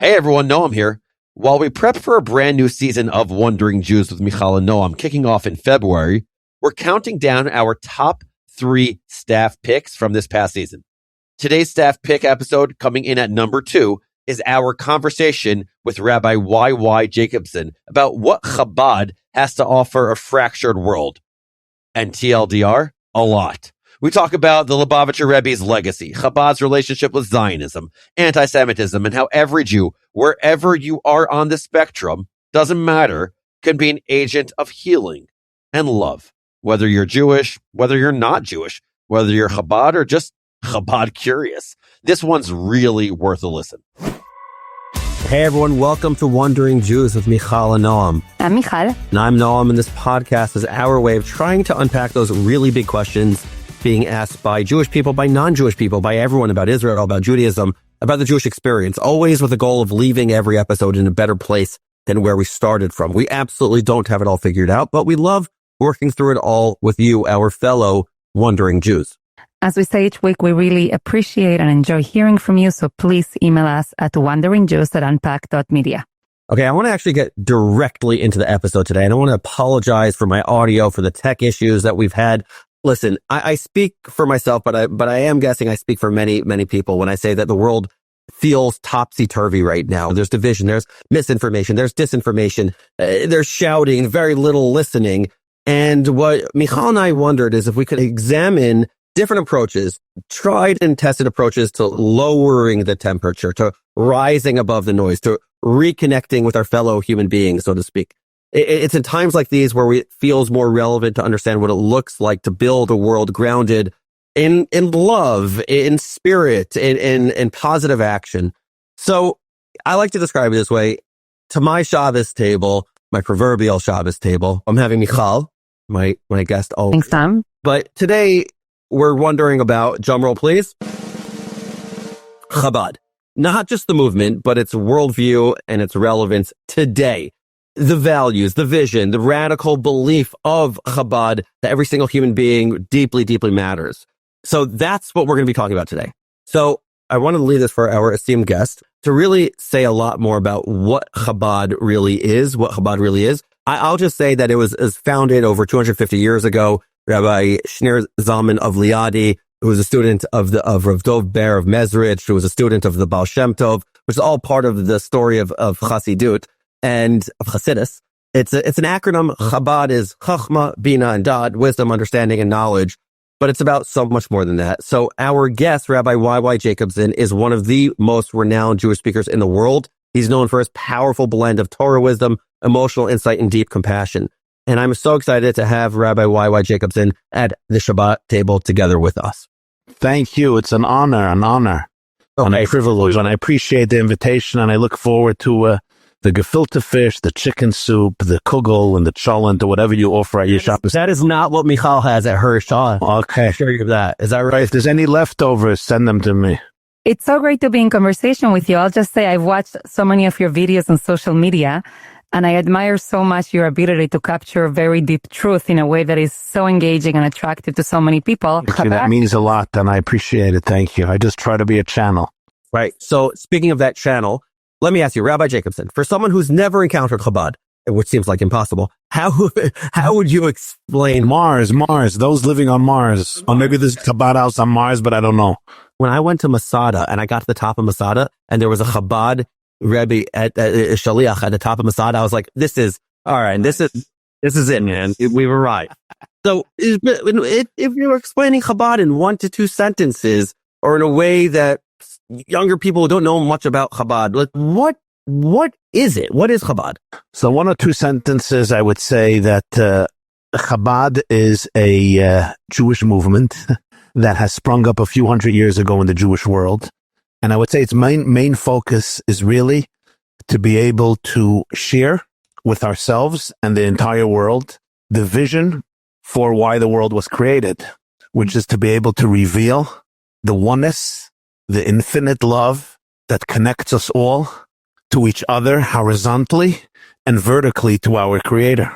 Hey everyone, Noam here. While we prep for a brand new season of Wandering Jews with Mijal and Noam kicking off in February, we're counting down our top 3 staff picks from this past season. Today's staff pick episode, coming in at number 2, is our conversation with Rabbi YY Jacobson about what Chabad has to offer a fractured world. And TLDR, a lot. We talk about the Lubavitcher Rebbe's legacy, Chabad's relationship with Zionism, antisemitism, and how every Jew, wherever you are on the spectrum, doesn't matter, can be an agent of healing and love. Whether you're Jewish, whether you're not Jewish, whether you're Chabad or just Chabad curious. This one's really worth a listen. Hey everyone, welcome to Wandering Jews with Mijal and Noam. I'm Mijal. And I'm Noam, and this podcast is our way of trying to unpack those really big questions being asked by Jewish people, by non-Jewish people, by everyone about Israel, about Judaism, about the Jewish experience, always with the goal of leaving every episode in a better place than where we started from. We absolutely don't have it all figured out, but we love working through it all with you, our fellow Wandering Jews. As we say each week, we really appreciate and enjoy hearing from you, so please email us at wanderingjews@unpacked.media. Okay, I want to actually get directly into the episode today, and I want to apologize for my audio, for the tech issues that we've had. Listen, I speak for myself, but I am guessing I speak for many, many people when I say that the world feels topsy-turvy right now. There's division, there's misinformation, there's disinformation, there's shouting, very little listening. And what Mijal and I wondered is if we could examine different approaches, tried and tested approaches to lowering the temperature, to rising above the noise, to reconnecting with our fellow human beings, so to speak. It's in times like these where it feels more relevant to understand what it looks like to build a world grounded in love, in spirit, in positive action. So I like to describe it this way. To my Shabbos table, my proverbial Shabbos table, I'm having Mijal, my guest. Thanks, Tom. But today we're wondering about, drumroll please, Chabad. Not just the movement, but its worldview and its relevance today. The values, the vision, the radical belief of Chabad that every single human being deeply, deeply matters. So that's what we're going to be talking about today. So I want to leave this for our esteemed guest to really say a lot more about what Chabad really is, I'll just say that it was founded over 250 years ago. Rabbi Shneur Zalman of Liadi, who was a student of Rav Dov Ber of Mezrich, who was a student of the Baal Shem Tov, which is all part of the story of Chassidut and of Hasidus. It's an acronym. Chabad is Chachma, Bina, and Dad, wisdom, understanding, and knowledge. But it's about so much more than that. So our guest, Rabbi YY Jacobson, is one of the most renowned Jewish speakers in the world. He's known for his powerful blend of Torah wisdom, emotional insight, and deep compassion. And I'm so excited to have Rabbi YY Jacobson at the Shabbat table together with us. Thank you. It's an honor, and a privilege. And I appreciate the invitation, and I look forward to the gefilte fish, the chicken soup, the kugel, and the cholent, or whatever you offer at your shop. That is not what Mijal has at her shop. Okay. I'm sure you have that. Is that right? If there's any leftovers, send them to me. It's so great to be in conversation with you. I'll just say I've watched so many of your videos on social media, and I admire so much your ability to capture very deep truth in a way that is so engaging and attractive to so many people. Thank you. That means a lot, and I appreciate it. Thank you. I just try to be a channel. Right. So speaking of that channel, let me ask you, Rabbi Jacobson, for someone who's never encountered Chabad, which seems like impossible, how would you explain Mars, those living on Mars. Or maybe there's Chabad house on Mars, but I don't know. When I went to Masada and I got to the top of Masada and there was a Chabad Rebbe at Shaliach at the top of Masada, I was like, this is it, man. We've arrived. So if you're explaining Chabad in 1 to 2 sentences or in a way that younger people who don't know much about Chabad, like what is it? What is Chabad? So 1 or 2 sentences, I would say that Chabad is a Jewish movement that has sprung up a few hundred years ago in the Jewish world. And I would say its main focus is really to be able to share with ourselves and the entire world the vision for why the world was created, which is to be able to reveal the oneness, the infinite love that connects us all to each other horizontally and vertically to our Creator.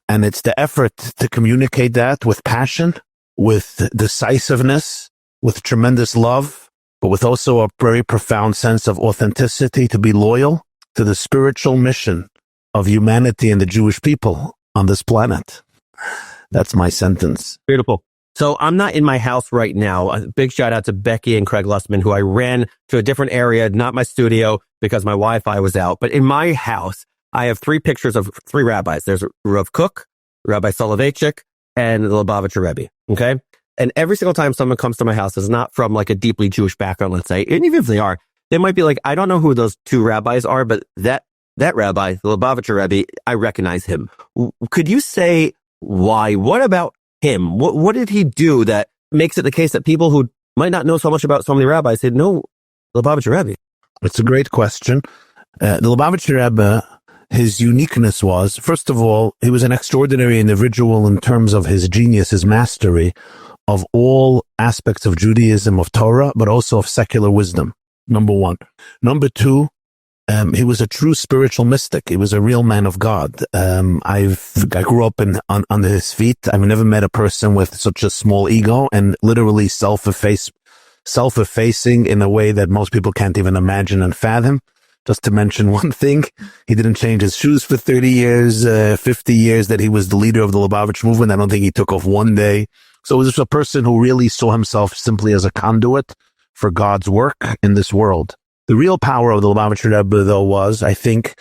And it's the effort to communicate that with passion, with decisiveness, with tremendous love, but with also a very profound sense of authenticity, to be loyal to the spiritual mission of humanity and the Jewish people on this planet. That's my sentence. Beautiful. So I'm not in my house right now. A big shout out to Becky and Craig Lussman, who I ran to a different area, not my studio, because my Wi-Fi was out. But in my house, I have 3 pictures of 3 rabbis. There's Rav Kook, Rabbi Soloveitchik, and the Lubavitcher Rebbe. Okay? And every single time someone comes to my house is not from like a deeply Jewish background, let's say, and even if they are, they might be like, I don't know who those 2 rabbis are, but that rabbi, the Lubavitcher Rebbe, I recognize him. Could you say why? What about him? What did he do that makes it the case that people who might not know so much about so many rabbis say, no, Lubavitcher Rebbe? It's a great question. The Lubavitcher Rebbe, his uniqueness was, first of all, he was an extraordinary individual in terms of his genius, his mastery of all aspects of Judaism, of Torah, but also of secular wisdom, number 1. Number 2, he was a true spiritual mystic. He was a real man of God. I grew up under his feet. I've never met a person with such a small ego and literally self-effacing in a way that most people can't even imagine and fathom. Just to mention one thing, he didn't change his shoes for 30 years, 50 years that he was the leader of the Lubavitch movement. I don't think he took off one day. So he was a person who really saw himself simply as a conduit for God's work in this world. The real power of the Lubavitcher Rebbe, though, was, I think,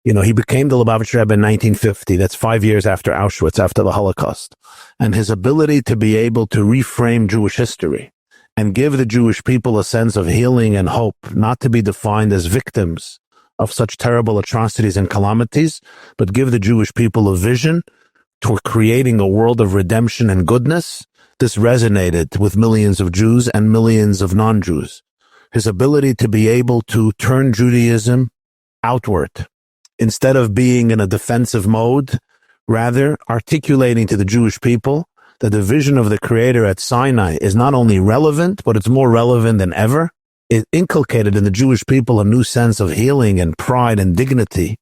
he became the Lubavitcher Rebbe in 1950. That's 5 years after Auschwitz, after the Holocaust. And his ability to be able to reframe Jewish history and give the Jewish people a sense of healing and hope, not to be defined as victims of such terrible atrocities and calamities, but give the Jewish people a vision toward creating a world of redemption and goodness. This resonated with millions of Jews and millions of non-Jews. His ability to be able to turn Judaism outward, instead of being in a defensive mode, rather articulating to the Jewish people that the vision of the Creator at Sinai is not only relevant, but it's more relevant than ever. It inculcated in the Jewish people a new sense of healing and pride and dignity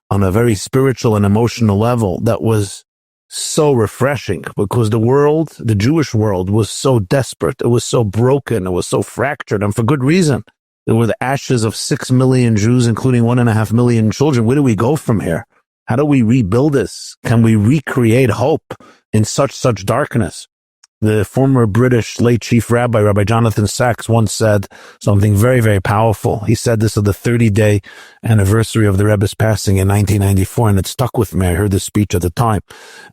on a very spiritual and emotional level that was so refreshing, because the Jewish world was so desperate. It was so broken. It was so fractured, and for good reason. There were the ashes of 6 million Jews, including 1.5 million children. Where do we go from here? How do we rebuild this? Can we recreate hope in such darkness? The former British late chief rabbi, Rabbi Jonathan Sacks, once said something very, very powerful. He said this at the 30-day anniversary of the Rebbe's passing in 1994, and it stuck with me. I heard the speech at the time.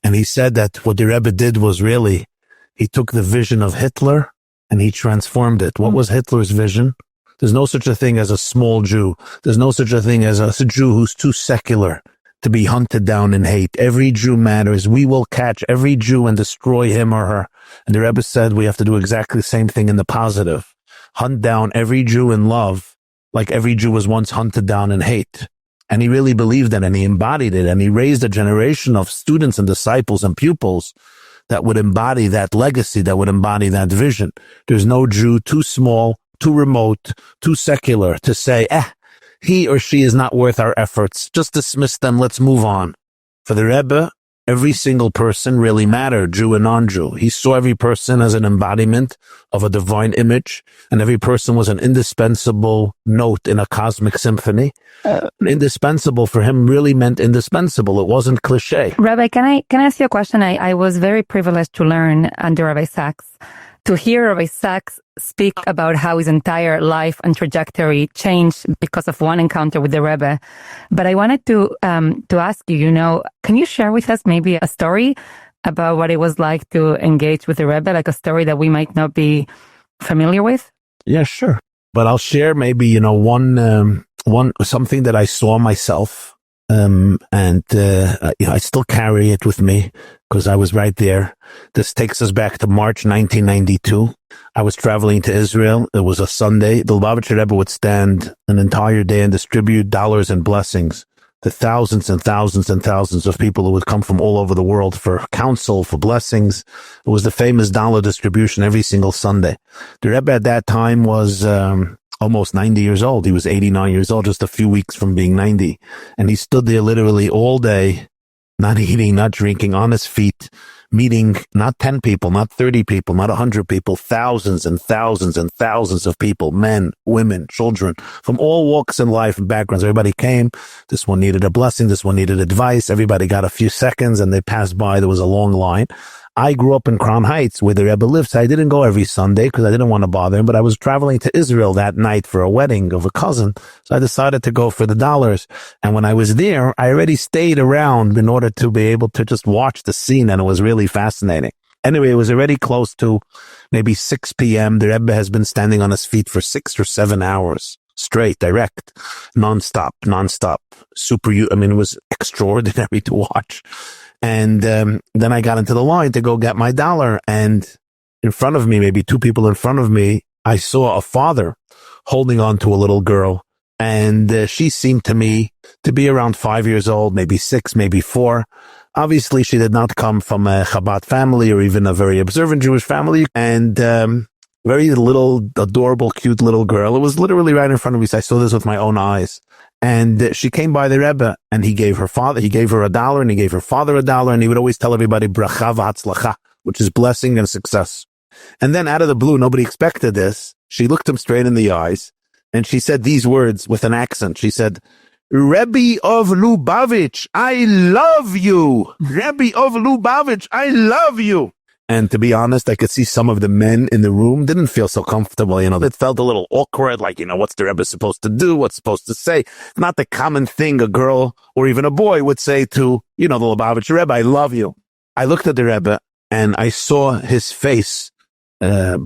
And he said that what the Rebbe did was really, he took the vision of Hitler and he transformed it. What was Hitler's vision? There's no such a thing as a small Jew. There's no such a thing as a Jew who's too secular to be hunted down in hate. Every Jew matters. We will catch every Jew and destroy him or her. And the Rebbe said we have to do exactly the same thing in the positive. Hunt down every Jew in love, like every Jew was once hunted down in hate. And he really believed that, and he embodied it, and he raised a generation of students and disciples and pupils that would embody that legacy, that would embody that vision. There's no Jew too small, too remote, too secular to say, he or she is not worth our efforts. Just dismiss them. Let's move on. For the Rebbe, every single person really mattered, Jew and non-Jew. He saw every person as an embodiment of a divine image, and every person was an indispensable note in a cosmic symphony. Indispensable for him really meant indispensable. It wasn't cliche. Rabbi, can I ask you a question? I was very privileged to learn under Rabbi Sacks, to hear Rabbi Sacks speak about how his entire life and trajectory changed because of one encounter with the Rebbe. But I wanted to ask you, can you share with us maybe a story about what it was like to engage with the Rebbe, like a story that we might not be familiar with? Yeah, sure. But I'll share maybe, one something that I saw myself. I still carry it with me because I was right there. This takes us back to March 1992. I was traveling to Israel. It was a Sunday. The Lubavitcher Rebbe would stand an entire day and distribute dollars and blessings to thousands and thousands and thousands of people who would come from all over the world for counsel, for blessings. It was the famous dollar distribution every single Sunday. The Rebbe at that time was almost 90 years old. He was 89 years old, just a few weeks from being 90. And he stood there literally all day, not eating, not drinking, on his feet, meeting not 10 people, not 30 people, not 100 people, thousands and thousands and thousands of people, men, women, children, from all walks in life and backgrounds. Everybody came. This one needed a blessing. This one needed advice. Everybody got a few seconds and they passed by. There was a long line. I grew up in Crown Heights where the Rebbe lived, so I didn't go every Sunday because I didn't want to bother him, but I was traveling to Israel that night for a wedding of a cousin, so I decided to go for the dollars. And when I was there, I already stayed around in order to be able to just watch the scene, and it was really fascinating. Anyway, it was already close to maybe 6 p.m. The Rebbe has been standing on his feet for 6 or 7 hours. Straight, direct, nonstop. It was extraordinary to watch. And then I got into the line to go get my dollar. And in front of me, maybe 2 people in front of me, I saw a father holding on to a little girl. And she seemed to me to be around 5 years old, maybe 6, maybe 4. Obviously, she did not come from a Chabad family or even a very observant Jewish family. And very little, adorable, cute little girl. It was literally right in front of me. So I saw this with my own eyes. And she came by the Rebbe, and he gave her a $1, and he gave her father $1, and he would always tell everybody bracha v'hatzlacha, which is blessing and success. And then out of the blue, nobody expected this. She looked him straight in the eyes, and she said these words with an accent. She said, "Rebbe of Lubavitch, I love you. Rebbe of Lubavitch, I love you." And to be honest, I could see some of the men in the room didn't feel so comfortable. It felt a little awkward, like, what's the Rebbe supposed to do? What's supposed to say? Not the common thing a girl or even a boy would say to, the Lubavitcher Rebbe, I love you. I looked at the Rebbe and I saw his face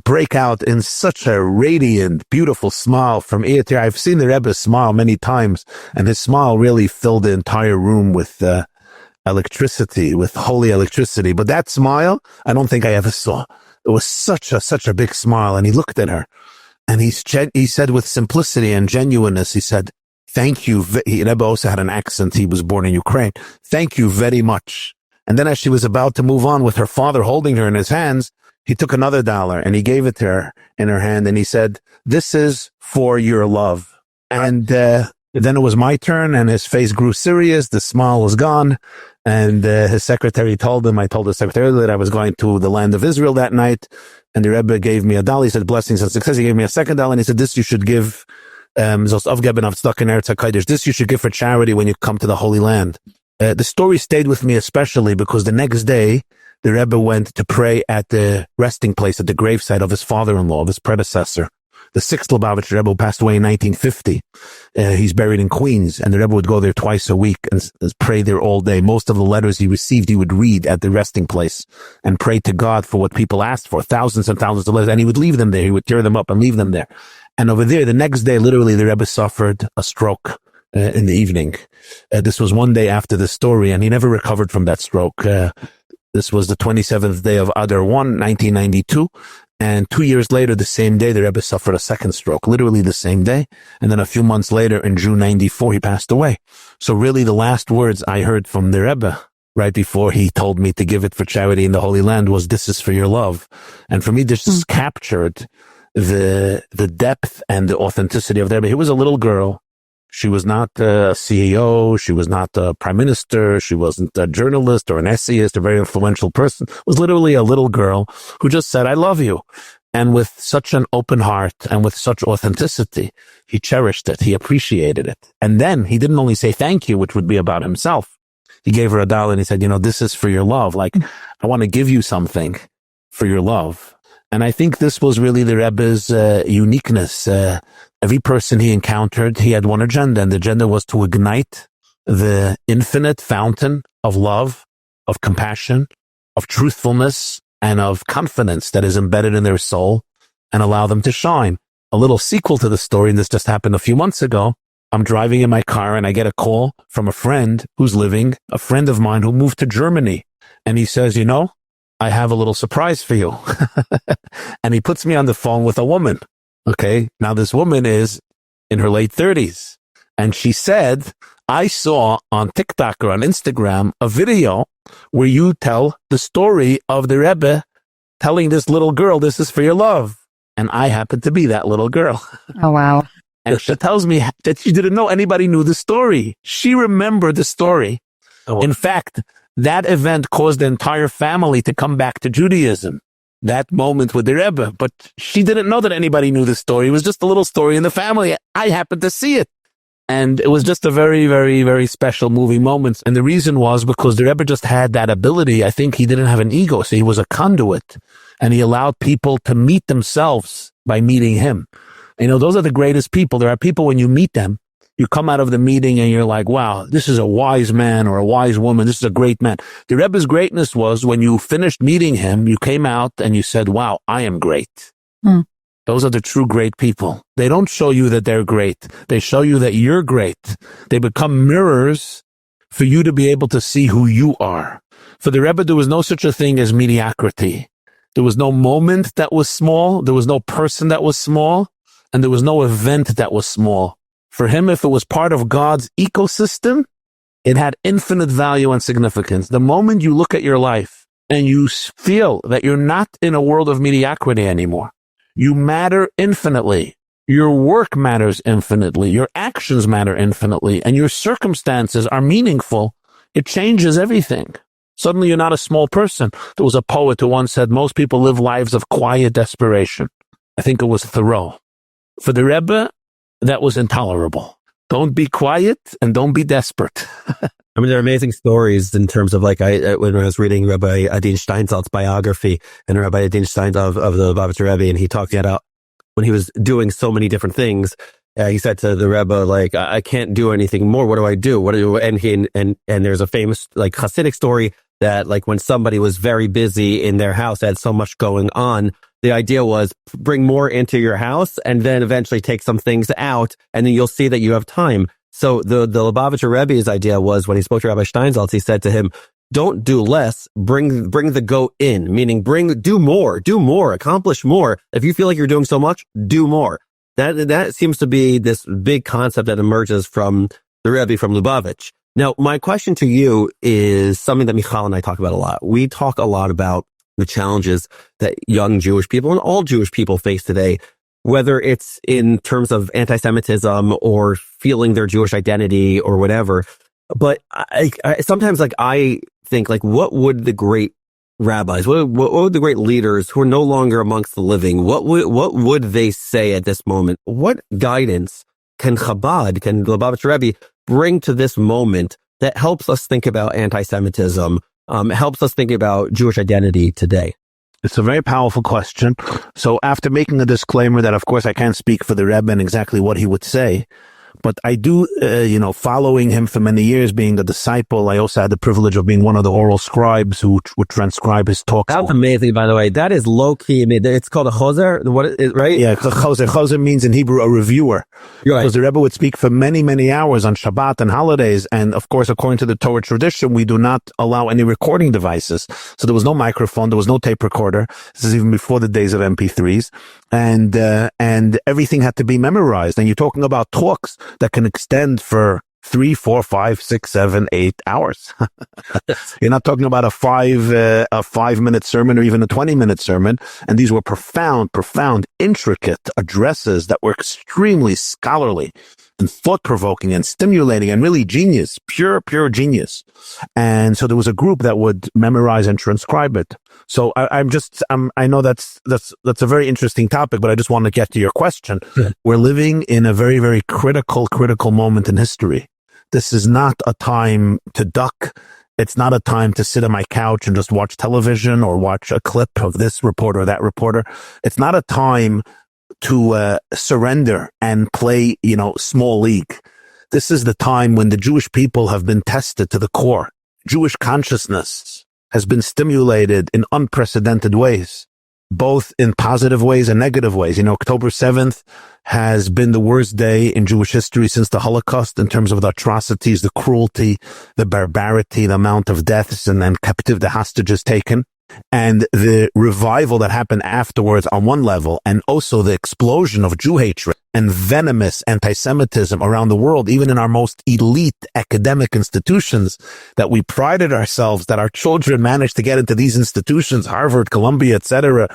break out in such a radiant, beautiful smile from ear to ear. I've seen the Rebbe smile many times, and his smile really filled the entire room with electricity, with holy electricity. But that smile, I don't think I ever saw. It was such a big smile. And he looked at her and he said with simplicity and genuineness, he said, "Thank you." Rebbe also had an accent. He was born in Ukraine. "Thank you very much." And then as she was about to move on with her father holding her in his hands, he took another $1 and he gave it to her in her hand. And he said, "This is for your love." And then it was my turn, and his face grew serious. The smile was gone. And his secretary told him, I told the secretary that I was going to the land of Israel that night. And the Rebbe gave me $1. He said, blessings and success. He gave me a second $1. And he said, this you should give, this you should give for charity when you come to the Holy Land. The story stayed with me especially because the next day, the Rebbe went to pray at the resting place, at the gravesite of his father-in-law, of his predecessor, the 6th Lubavitcher Rebbe, who passed away in 1950. He's buried in Queens, and the Rebbe would go there twice a week and pray there all day. Most of the letters he received, he would read at the resting place and pray to God for what people asked for, thousands and thousands of letters, and he would leave them there. He would tear them up and leave them there. And over there, the next day, literally, the Rebbe suffered a stroke in the evening. This was one day after the story, and he never recovered from that stroke. This was the 27th day of Adar 1, 1992. And 2 years later, the same day, the Rebbe suffered a second stroke, literally the same day. And then a few months later, in June 94, he passed away. So really, the last words I heard from the Rebbe right before he told me to give it for charity in the Holy Land was, "This is for your love." And for me, this just captured the depth and the authenticity of the Rebbe. He was a little girl. She was not a CEO. She was not a prime minister. She wasn't a journalist or an essayist, a very influential person. It was literally a little girl who just said, "I love you." And with such an open heart and with such authenticity, he cherished it. He appreciated it. And then he didn't only say thank you, which would be about himself. He gave her $1 and he said, "This is for your love. Like, I want to give you something for your love." And I think this was really the Rebbe's uniqueness. Every person he encountered, he had one agenda, and the agenda was to ignite the infinite fountain of love, of compassion, of truthfulness, and of confidence that is embedded in their soul, and allow them to shine. A little sequel to the story, and this just happened a few months ago. I'm driving in my car, and I get a call from a friend a friend of mine who moved to Germany. And he says, "I have a little surprise for you." And he puts me on the phone with a woman. Okay. Now this woman is in her late 30s. And she said, "I saw on TikTok or on Instagram a video where you tell the story of the Rebbe telling this little girl, 'This is for your love.'" And I happen to be that little girl. Oh, wow. And she tells me that she didn't know anybody knew the story. She remembered the story. Oh. In fact, That event caused the entire family to come back to Judaism. That moment with the Rebbe. But she didn't know that anybody knew the story. It was just a little story in the family. I happened to see it. And it was just a very, very, very special moving moment. And the reason was because the Rebbe just had that ability. I think he didn't have an ego, so he was a conduit. And he allowed people to meet themselves by meeting him. You know, those are the greatest people. There are people, when you meet them, you come out of the meeting and you're like, wow, this is a wise man or a wise woman. This is a great man. The Rebbe's greatness was when you finished meeting him, you came out and you said, wow, I am great. Those are the true great people. They don't show you that they're great. They show you that you're great. They become mirrors for you to be able to see who you are. For the Rebbe, there was no such a thing as mediocrity. There was no moment that was small. There was no person that was small. And there was no event that was small. For him, if it was part of God's ecosystem, it had infinite value and significance. The moment you look at your life and you feel that you're not in a world of mediocrity anymore, you matter infinitely. Your work matters infinitely. Your actions matter infinitely. And your circumstances are meaningful. It changes everything. Suddenly you're not a small person. There was a poet who once said, most people live lives of quiet desperation. I think it was Thoreau. For the Rebbe, that was intolerable. Don't be quiet and don't be desperate. I mean, there are amazing stories in terms of, like, when I was reading Rabbi Adin Steinsaltz's biography, and Rabbi Adin Steinsaltz of the Lubavitcher Rebbe, and he talked about when he was doing so many different things, he said to the Rebbe, like, I can't do anything more. What do I do? And there's a famous, like, Hasidic story that, like, when somebody was very busy in their house, had so much going on, the idea was bring more into your house and then eventually take some things out, and then you'll see that you have time. So the Lubavitcher Rebbe's idea was, when he spoke to Rabbi Steinsaltz, he said to him, don't do less, bring the goat in, meaning do more, accomplish more. If you feel like you're doing so much, do more. That seems to be this big concept that emerges from the Rebbe from Lubavitch. Now, my question to you is something that Mijal and I talk about a lot. We talk a lot about the challenges that young Jewish people and all Jewish people face today, whether it's in terms of antisemitism or feeling their Jewish identity or whatever. But I sometimes, like, I think, like, what would the great rabbis, what would the great leaders who are no longer amongst the living, what would they say at this moment? What guidance can Chabad, can the Lubavitcher Rebbe bring to this moment that helps us think about anti-Semitism, helps us think about Jewish identity today? It's a very powerful question. So after making a disclaimer that, of course, I can't speak for the Rebbe and exactly what he would say, but I do, following him for many years, being a disciple, I also had the privilege of being one of the oral scribes who would transcribe his talks. That's amazing, by the way. That is low-key. I mean, it's called a choser, right? Yeah, choser. Choser means in Hebrew a reviewer. Right. Because the Rebbe would speak for many, many hours on Shabbat and holidays. And of course, according to the Torah tradition, we do not allow any recording devices. So there was no microphone, there was no tape recorder. This is even before the days of MP3s. And everything had to be memorized. And you're talking about talks that can extend for 3, 4, 5, 6, 7, 8 hours. You're not talking about a 5-minute sermon or even a 20-minute sermon. And these were profound, intricate addresses that were extremely scholarly and thought-provoking and stimulating and really genius, pure genius. And so there was a group that would memorize and transcribe it. So I know that's a very interesting topic, but I just want to get to your question. We're living in a very, very critical moment in history. This is not a time to duck. It's not a time to sit on my couch and just watch television or watch a clip of this reporter or that reporter. It's not a time to surrender and play, small league. This is the time when the Jewish people have been tested to the core. Jewish consciousness has been stimulated in unprecedented ways, both in positive ways and negative ways. October 7th has been the worst day in Jewish history since the Holocaust in terms of the atrocities, the cruelty, the barbarity, the amount of deaths and the hostages taken. And the revival that happened afterwards on one level, and also the explosion of Jew hatred and venomous anti-Semitism around the world, even in our most elite academic institutions, that we prided ourselves that our children managed to get into these institutions, Harvard, Columbia, etc.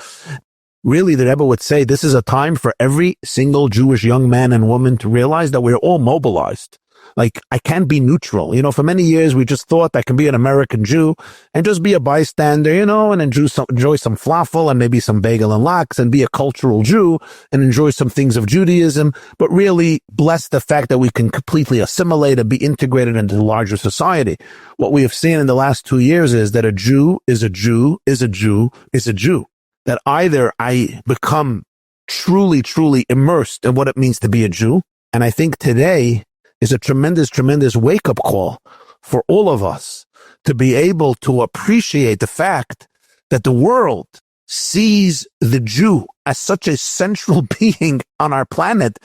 Really, the Rebbe would say this is a time for every single Jewish young man and woman to realize that we're all mobilized. Like, I can't be neutral. For many years, we just thought I can be an American Jew and just be a bystander, and enjoy some falafel and maybe some bagel and lox and be a cultural Jew and enjoy some things of Judaism, but really bless the fact that we can completely assimilate and be integrated into the larger society. What we have seen in the last 2 years is that a Jew is a Jew is a Jew is a Jew. That either I become truly, truly immersed in what it means to be a Jew, and I think today is a tremendous, tremendous wake-up call for all of us to be able to appreciate the fact that the world sees the Jew as such a central being on our planet.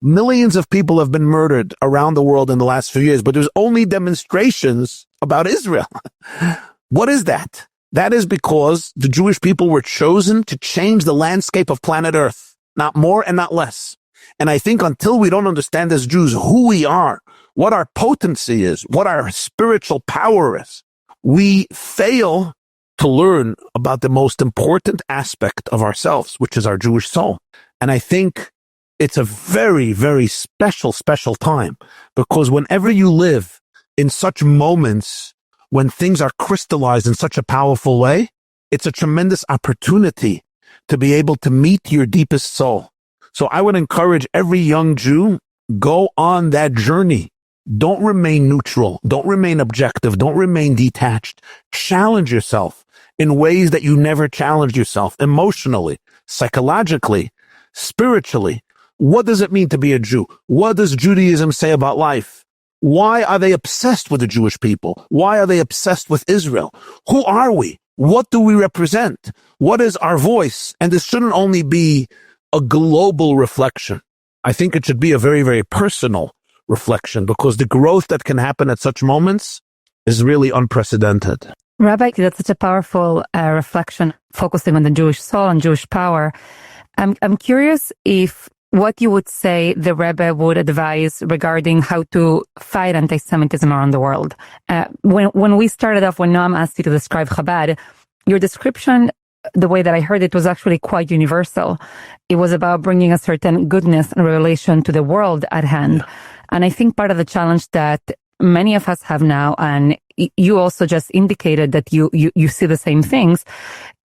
Millions of people have been murdered around the world in the last few years, but there's only demonstrations about Israel. What is that? That is because the Jewish people were chosen to change the landscape of planet Earth, not more and not less. And I think until we don't understand as Jews who we are, what our potency is, what our spiritual power is, we fail to learn about the most important aspect of ourselves, which is our Jewish soul. And I think it's a very, very special, special time, because whenever you live in such moments when things are crystallized in such a powerful way, it's a tremendous opportunity to be able to meet your deepest soul. So I would encourage every young Jew, go on that journey. Don't remain neutral. Don't remain objective. Don't remain detached. Challenge yourself in ways that you never challenged yourself, emotionally, psychologically, spiritually. What does it mean to be a Jew? What does Judaism say about life? Why are they obsessed with the Jewish people? Why are they obsessed with Israel? Who are we? What do we represent? What is our voice? And this shouldn't only be a global reflection. I think it should be a very, very personal reflection, because the growth that can happen at such moments is really unprecedented. Rabbi, that's such a powerful reflection, focusing on the Jewish soul and Jewish power. I'm curious if what you would say the Rebbe would advise regarding how to fight anti-Semitism around the world. When we started off, when Noam asked you to describe Chabad, your description, the way that I heard it, was actually quite universal. It was about bringing a certain goodness and revelation to the world at hand. Yeah. And I think part of the challenge that many of us have now, and you also just indicated that you see the same things,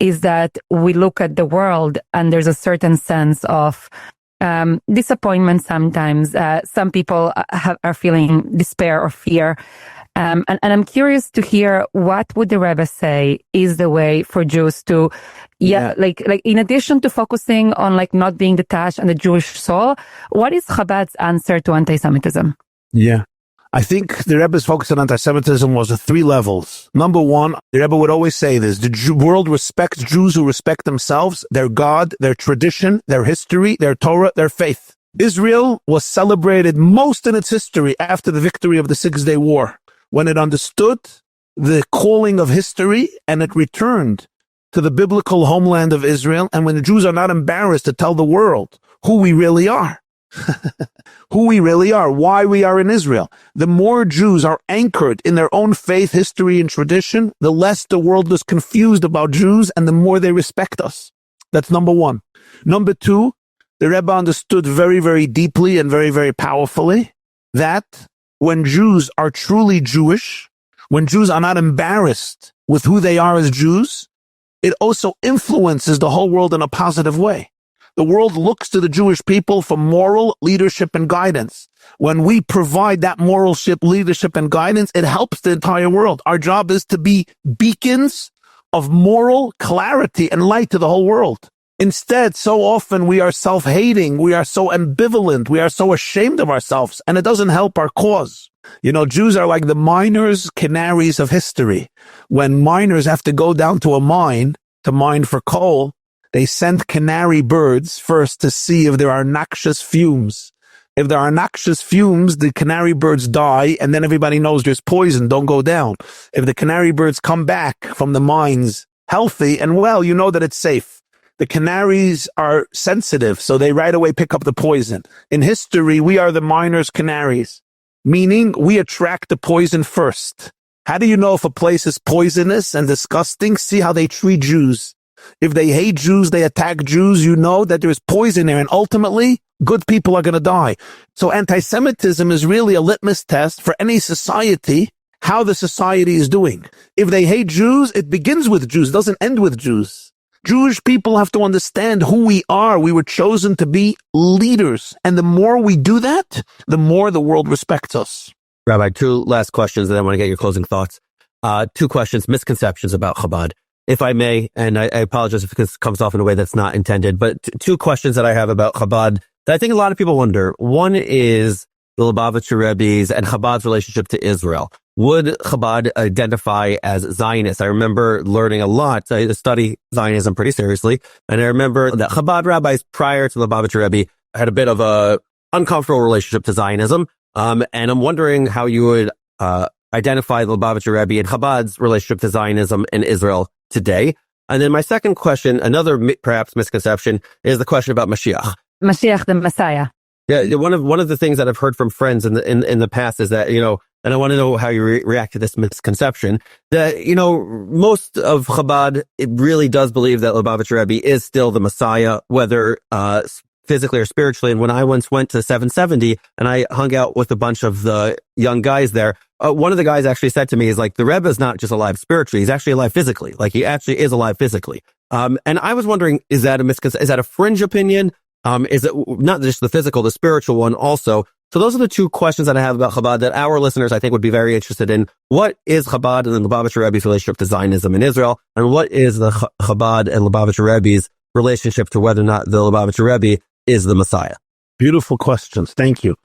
is that we look at the world and there's a certain sense of disappointment sometimes. Some people are feeling despair or fear. And I'm curious to hear, what would the Rebbe say is the way for Jews to, like in addition to focusing on not being detached on the Jewish soul, what is Chabad's answer to anti-Semitism? Yeah. I think the Rebbe's focus on anti-Semitism was at 3 levels. Number 1, the Rebbe would always say this: the world respects Jews who respect themselves, their God, their tradition, their history, their Torah, their faith. Israel was celebrated most in its history after the victory of the 6-Day War, when it understood the calling of history and it returned to the biblical homeland of Israel, and when the Jews are not embarrassed to tell the world who we really are. Who we really are, why we are in Israel. The more Jews are anchored in their own faith, history, and tradition, the less the world is confused about Jews and the more they respect us. That's number 1. Number 2, the Rebbe understood very, very deeply and very, very powerfully that when Jews are truly Jewish, when Jews are not embarrassed with who they are as Jews, it also influences the whole world in a positive way. The world looks to the Jewish people for moral leadership and guidance. When we provide that moral leadership and guidance, it helps the entire world. Our job is to be beacons of moral clarity and light to the whole world. Instead, so often we are self-hating, we are so ambivalent, we are so ashamed of ourselves, and it doesn't help our cause. Jews are like the miners' canaries of history. When miners have to go down to a mine to mine for coal, they send canary birds first to see if there are noxious fumes. If there are noxious fumes, the canary birds die, and then everybody knows there's poison, don't go down. If the canary birds come back from the mines healthy and well, you know that it's safe. The canaries are sensitive, so they right away pick up the poison. In history, we are the miners' canaries, meaning we attract the poison first. How do you know if a place is poisonous and disgusting? See how they treat Jews. If they hate Jews, they attack Jews, you know that there is poison there, and ultimately, good people are going to die. So anti-Semitism is really a litmus test for any society, how the society is doing. If they hate Jews, it begins with Jews, it doesn't end with Jews. Jewish people have to understand who we are. We were chosen to be leaders. And the more we do that, the more the world respects us. Rabbi, two last questions, and then I want to get your closing thoughts. Two questions, misconceptions about Chabad, if I may, and I apologize if this comes off in a way that's not intended, but two questions that I have about Chabad that I think a lot of people wonder. One is the Lubavitcher Rebbe's and Chabad's relationship to Israel. Would Chabad identify as Zionist? I remember learning a lot. I study Zionism pretty seriously, and I remember that Chabad rabbis prior to the Lubavitcher Rebbe had a bit of a uncomfortable relationship to Zionism, and I'm wondering how you would identify the Lubavitcher Rebbe and Chabad's relationship to Zionism in Israel today. And then my second question, another perhaps misconception, is the question about Mashiach. Mashiach, the Messiah. Yeah, one of the things that I've heard from friends in the past is that, and I want to know how you react to this misconception, that, most of Chabad, it really does believe that Lubavitcher Rebbe is still the Messiah, whether physically or spiritually. And when I once went to 770 and I hung out with a bunch of the young guys there, one of the guys actually said to me, is like, the Rebbe is not just alive spiritually, he's actually alive physically. Like, he actually is alive physically. And I was wondering, is that a fringe opinion? Is it not just the physical, the spiritual one also? So those are the two questions that I have about Chabad that our listeners, I think, would be very interested in. What is Chabad and the Lubavitcher Rebbe's relationship to Zionism in Israel? And what is the Chabad and Lubavitcher Rebbe's relationship to whether or not the Lubavitcher Rebbe is the Messiah? Beautiful questions. Thank you.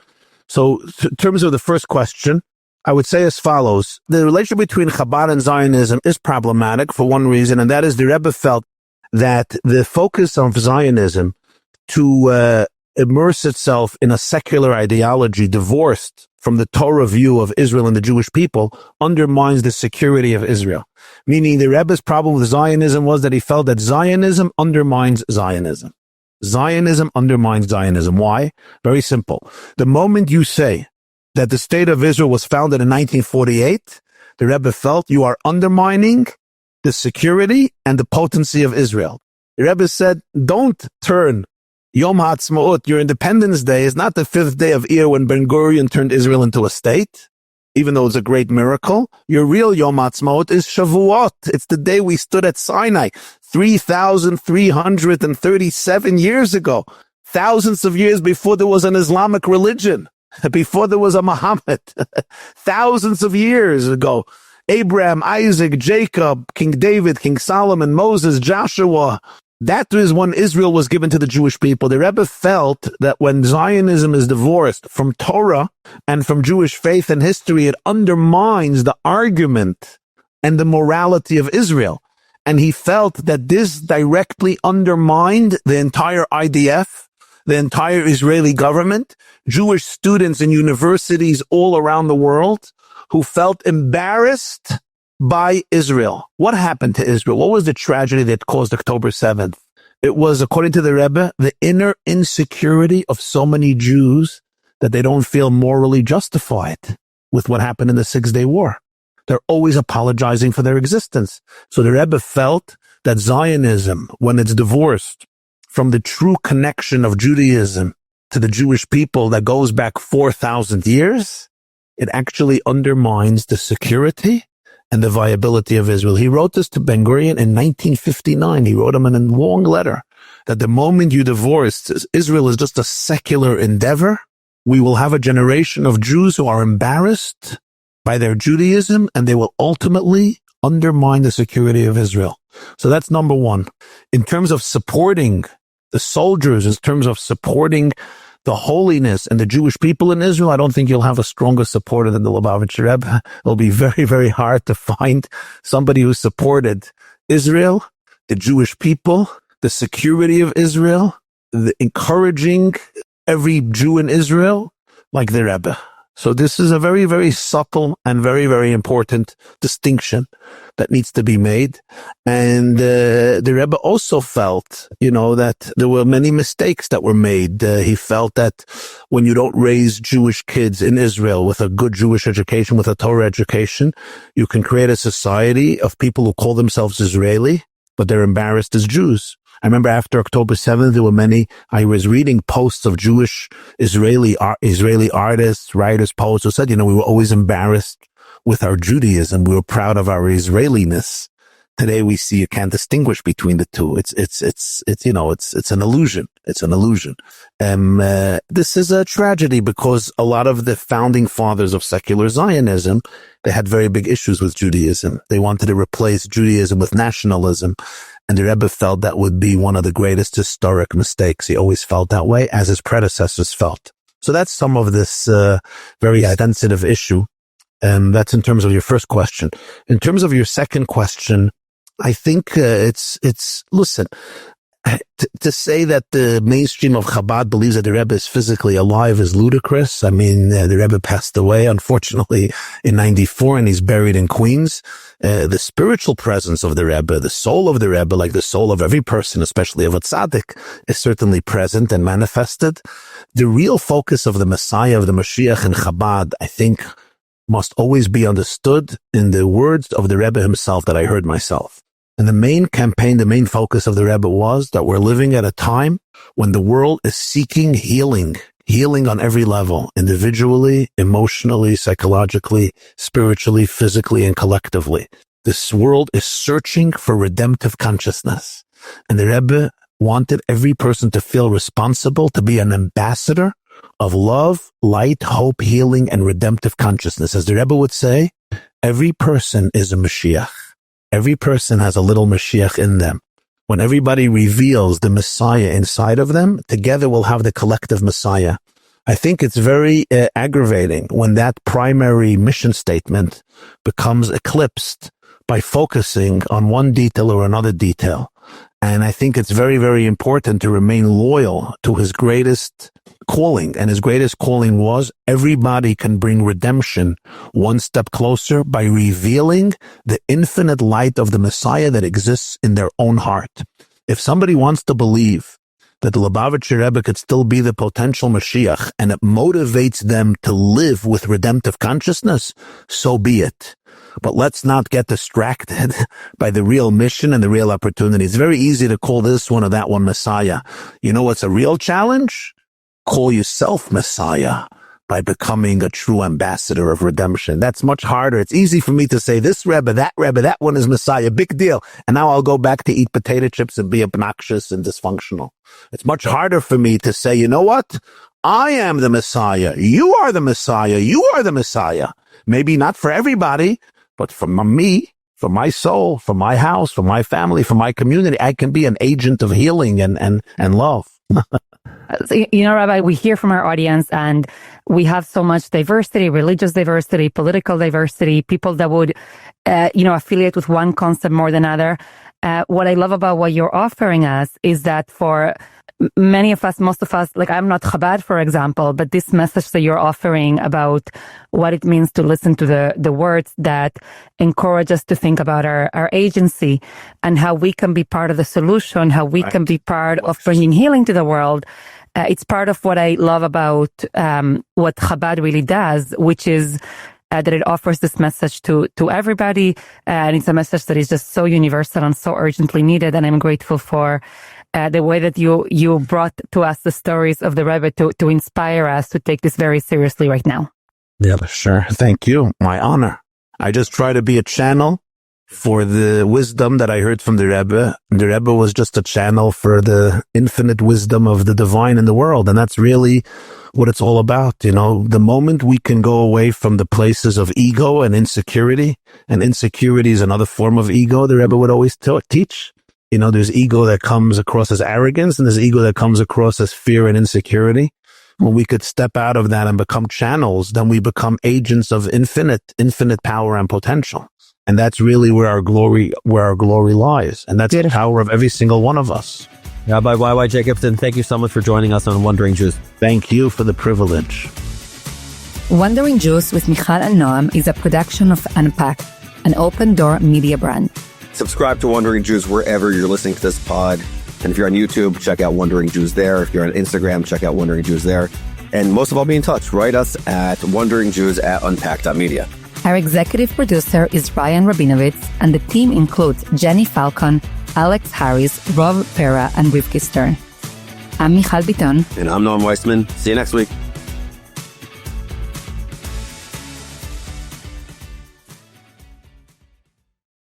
So in terms of the first question, I would say as follows. The relationship between Chabad and Zionism is problematic for one reason, and that is the Rebbe felt that the focus of Zionism to immerse itself in a secular ideology divorced from the Torah view of Israel and the Jewish people undermines the security of Israel. Meaning the Rebbe's problem with Zionism was that he felt that Zionism undermines Zionism. Zionism undermines Zionism. Why? Very simple. The moment you say that the state of Israel was founded in 1948, the Rebbe felt you are undermining the security and the potency of Israel. The Rebbe said, don't turn Yom HaAtzmaut, your Independence Day, is not the 5th day of Iyar when Ben Gurion turned Israel into a state, even though it's a great miracle. Your real Yom HaAtzmaut is Shavuot. It's the day we stood at Sinai 3,337 years ago, thousands of years before there was an Islamic religion, before there was a Muhammad, thousands of years ago. Abraham, Isaac, Jacob, King David, King Solomon, Moses, Joshua. That is when Israel was given to the Jewish people. The Rebbe felt that when Zionism is divorced from Torah and from Jewish faith and history, it undermines the argument and the morality of Israel. And he felt that this directly undermined the entire IDF, the entire Israeli government, Jewish students in universities all around the world who felt embarrassed by Israel. What happened to Israel? What was the tragedy that caused October 7th? It was, according to the Rebbe, the inner insecurity of so many Jews that they don't feel morally justified with what happened in the 6-Day War. They're always apologizing for their existence. So the Rebbe felt that Zionism, when it's divorced from the true connection of Judaism to the Jewish people that goes back 4,000 years, it actually undermines the security and the viability of Israel. He wrote this to Ben Gurion in 1959. He wrote him in a long letter that the moment you divorce, Israel is just a secular endeavor. We will have a generation of Jews who are embarrassed by their Judaism, and they will ultimately undermine the security of Israel. So that's number one. In terms of supporting the soldiers, in terms of supporting the holiness and the Jewish people in Israel, I don't think you'll have a stronger supporter than the Lubavitcher Rebbe. It'll be very, very hard to find somebody who supported Israel, the Jewish people, the security of Israel, the encouraging every Jew in Israel like the Rebbe. So this is a very, very subtle and very, very important distinction that needs to be made. And the Rebbe also felt, that there were many mistakes that were made. He felt that when you don't raise Jewish kids in Israel with a good Jewish education, with a Torah education, you can create a society of people who call themselves Israeli, but they're embarrassed as Jews. remember after October 7th, there were I was reading posts of Jewish Israeli artists, writers, poets who said, we were always embarrassed with our Judaism. We were proud of our Israeliness. Today we see you can't distinguish between the two. It's an illusion. It's an illusion. This is a tragedy because a lot of the founding fathers of secular Zionism, they had very big issues with Judaism. They wanted to replace Judaism with nationalism. And the Rebbe felt that would be one of the greatest historic mistakes. He always felt that way, as his predecessors felt. So that's some of this very sensitive issue. That's in terms of your first question. In terms of your second question, I think listen, to say that the mainstream of Chabad believes that the Rebbe is physically alive is ludicrous. I mean, the Rebbe passed away, unfortunately, in 94, and he's buried in Queens. The spiritual presence of the Rebbe, the soul of the Rebbe, like the soul of every person, especially of a tzaddik, is certainly present and manifested. The real focus of the Messiah, of the Mashiach in Chabad, I think, must always be understood in the words of the Rebbe himself that I heard myself. And the main campaign, the main focus of the Rebbe was that we're living at a time when the world is seeking healing on every level, individually, emotionally, psychologically, spiritually, physically, and collectively. This world is searching for redemptive consciousness. And the Rebbe wanted every person to feel responsible to be an ambassador of love, light, hope, healing, and redemptive consciousness. As the Rebbe would say, every person is a Mashiach. Every person has a little Mashiach in them. When everybody reveals the Messiah inside of them, together we'll have the collective Messiah. I think it's very aggravating when that primary mission statement becomes eclipsed by focusing on one detail or another detail. And I think it's very, very important to remain loyal to his greatest calling. And his greatest calling was everybody can bring redemption one step closer by revealing the infinite light of the Messiah that exists in their own heart. If somebody wants to believe that the Lubavitcher Rebbe could still be the potential Mashiach and it motivates them to live with redemptive consciousness, so be it. But let's not get distracted by the real mission and the real opportunity. It's very easy to call this one or that one Messiah. You know what's a real challenge? Call yourself Messiah by becoming a true ambassador of redemption. That's much harder. It's easy for me to say this Rebbe, that one is Messiah, big deal. And now I'll go back to eat potato chips and be obnoxious and dysfunctional. It's much harder for me to say, you know what? I am the Messiah. You are the Messiah. You are the Messiah. Maybe not for everybody, but for me, for my soul, for my house, for my family, for my community, I can be an agent of healing and love. Rabbi, we hear from our audience and we have so much diversity, religious diversity, political diversity, people that would, affiliate with one concept more than other. What I love about what you're offering us is that for many of us, most of us, like I'm not Chabad, for example, but this message that you're offering about what it means to listen to the words that encourage us to think about our agency and how we can be part of the solution, how we can be part of bringing healing to the world. It's part of what I love about what Chabad really does, which is that it offers this message to everybody. And it's a message that is just so universal and so urgently needed. And I'm grateful for the way that you brought to us the stories of the Rebbe to inspire us to take this very seriously right now. Yeah, sure. Thank you. My honor. I just try to be a channel for the wisdom that I heard from the Rebbe. The Rebbe was just a channel for the infinite wisdom of the divine in the world. And that's really what it's all about. The moment we can go away from the places of ego and insecurity is another form of ego, the Rebbe would always teach. There's ego that comes across as arrogance and there's ego that comes across as fear and insecurity. When we could step out of that and become channels, then we become agents of infinite power and potential. And that's really where our glory lies. And that's the power of every single one of us. Rabbi YY Jacobson, thank you so much for joining us on Wandering Jews. Thank you for the privilege. Wandering Jews with Mijal and Noam is a production of Unpacked, an OpenDor Media brand. Subscribe to Wandering Jews wherever you're listening to this pod. And if you're on YouTube, check out Wandering Jews there. If you're on Instagram, check out Wandering Jews there. And most of all, be in touch. Write us at wanderingjews@unpacked.media. Our executive producer is Ryan Rabinovitz, and the team includes Jenny Falcon, Alex Harris, Rob Pera, and Rivki Stern. I'm Mijal Bitton. And I'm Noam Weissman. See you next week.